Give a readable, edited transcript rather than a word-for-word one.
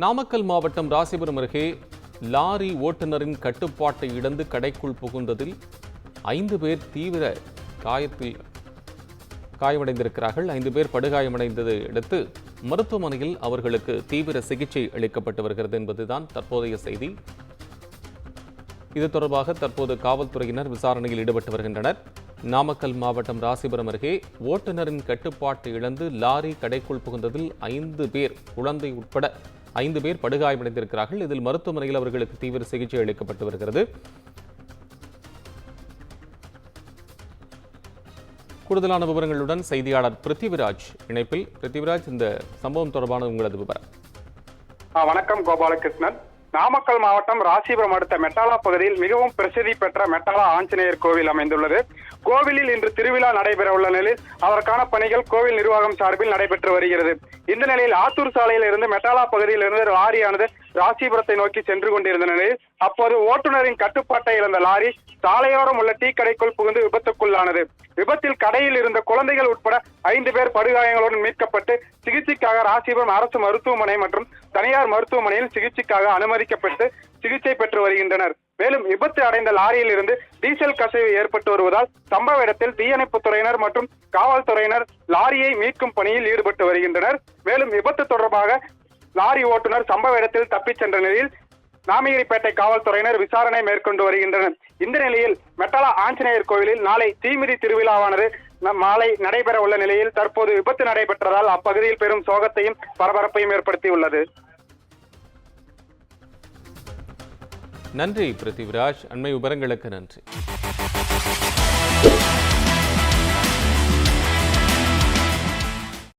நாமக்கல் மாவட்டம் ராசிபுரம் அருகே லாரி ஓட்டுநரின் கட்டுப்பாட்டை இழந்து கடைக்குள் புகுந்ததில் 5 பேர் தீவிர காயமடைந்திருக்கிறார்கள். 5 பேர் படுகாயமடைந்ததை அடுத்து மருத்துவமனையில் அவர்களுக்கு தீவிர சிகிச்சை அளிக்கப்பட்டு வருகிறது என்பதுதான் தற்போதைய செய்தி. இது தொடர்பாக தற்போது காவல்துறையினர் விசாரணையில் ஈடுபட்டு வருகின்றனர். நாமக்கல் மாவட்டம் ராசிபுரம் அருகே ஓட்டுநரின் கட்டுப்பாட்டை இழந்து லாரி கடைக்குள் புகுந்ததில் 5 பேர், குழந்தை உட்பட 5 பேர் படுகாயமடைந்திருக்கிறார்கள். இதில் மருத்துவமனையில் அவர்களுக்கு தீவிர சிகிச்சை அளிக்கப்பட்டு வருகிறது. கூடுதலான விவரங்களுடன் செய்தியாளர் பிருத்திவிராஜ் இணைப்பில். பிருத்திவிராஜ், இந்த சம்பவம் தொடர்பான உங்களது விவரம். வணக்கம் கோபாலகிருஷ்ணன். நாமக்கல் மாவட்டம் ராசிபுரம் அடுத்த மெட்டாலா பகுதியில் மிகவும் பிரசித்தி பெற்ற மெட்டாலா ஆஞ்சநேயர் கோவில் அமைந்துள்ளது. கோவிலில் இன்று திருவிழா நடைபெற உள்ள நிலையில் அதற்கான பணிகள் கோவில் நிர்வாகம் சார்பில் நடைபெற்று வருகிறது. இந்த நிலையில் ஆத்தூர் சாலையில் இருந்து மெட்டாலா பகுதியில் இருந்து லாரியானது ராசிபுரத்தை நோக்கி சென்று கொண்டிருந்த நிலையில் அப்போது ஓட்டுநரின் கட்டுப்பாட்டை இழந்த லாரி சாலையோரம் உள்ள டீ கடைக்குள் புகுந்து விபத்துக்குள்ளானது. விபத்தில் கடையில் இருந்த குழந்தைகள் உட்பட 5 பேர் படுகாயங்களுடன் மீட்கப்பட்டு சிகிச்சைக்காக ராசிபுரம் அரசு மருத்துவமனை மற்றும் தனியார் மருத்துவமனையில் சிகிச்சைக்காக அனுமதிக்கப்பட்டு சிகிச்சை பெற்று வருகின்றனர். மேலும் விபத்து அடைந்த லாரியில் இருந்து டீசல் கசிவு ஏற்பட்டு வருவதால் சம்பவ இடத்தில் தீயணைப்புத் துறையினர் மற்றும் காவல்துறையினர் லாரியை மீட்கும் பணியில் ஈடுபட்டு வருகின்றனர். மேலும் விபத்து தொடர்பாக லாரி ஓட்டுநர் சம்பவ இடத்தில் தப்பிச் சென்ற நிலையில் நாமகிரிப்பேட்டை காவல்துறையினர் விசாரணை மேற்கொண்டு வருகின்றனர். இந்த நிலையில் மெட்டாலா ஆஞ்சநேயர் கோவிலில் நாளை தீமிதி திருவிழாவானது மாலை நடைபெற உள்ள நிலையில் தற்போது விபத்து நடைபெற்றதால் அப்பகுதியில் பெரும் சோகத்தையும் பரபரப்பையும் ஏற்படுத்தியுள்ளது. நன்றி பிருத்திவிராஜ், அண்மை விவரங்களுக்கு நன்றி.